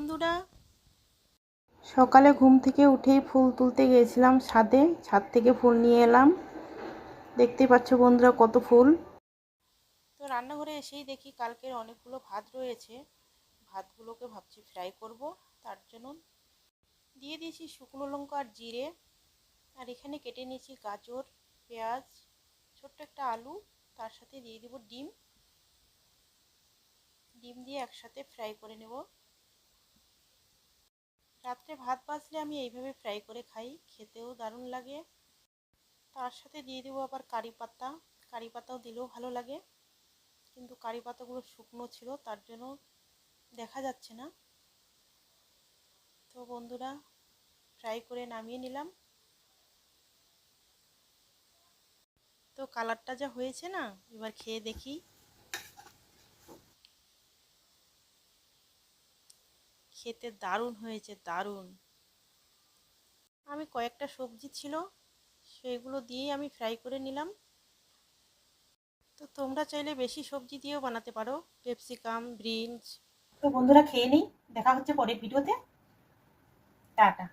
বন্ধুরা, সকালে ঘুম থেকে উঠেই ফুল তুলতে গিয়েছিলাম ছাদে। ছাদ থেকে ফুল নিয়ে এলাম। দেখতেই পাচ্ছ বন্ধুরা কত ফুল। তো রান্নাঘরে এসেই দেখি কালকের অনেকগুলো ভাত রয়েছে। ভাতগুলোকে ভাবছি ফ্রাই করব। তার জন্য দিয়ে দিয়েছি শুকনো লঙ্কা আর জিরে। আর এখানে কেটে নিয়েছি গাজর, পেঁয়াজ, ছোট্ট একটা আলু। তার সাথে দিয়ে দেব ডিম। ডিম দিয়ে একসাথে ফ্রাই করে নেব। রাত্রে ভাত বাঁচলে আমি এইভাবে ফ্রাই করে খাই, খেতেও দারুণ লাগে। তার সাথে দিয়ে দেবো আবার কারি পাতা। কারি পাতাও দিলেও ভালো লাগে, কিন্তু কারি পাতাগুলো শুকনো ছিল তার জন্য দেখা যাচ্ছে না। তো বন্ধুরা, ফ্রাই করে নামিয়ে নিলাম। তো কালারটা যা হয়েছে না, এবার খেয়ে দেখি। খেতে দারুণ হয়েছে, দারুণ। আমি কয়েকটা সবজি ছিল, সেগুলো দিয়েই আমি ফ্রাই করে নিলাম। তো তোমরা চাইলে বেশি সবজি দিয়েও বানাতে পারো, ক্যাপসিকাম, বিনস। তো বন্ধুরা খেয়ে নিই, দেখা হচ্ছে পরের ভিডিওতে। টাটা।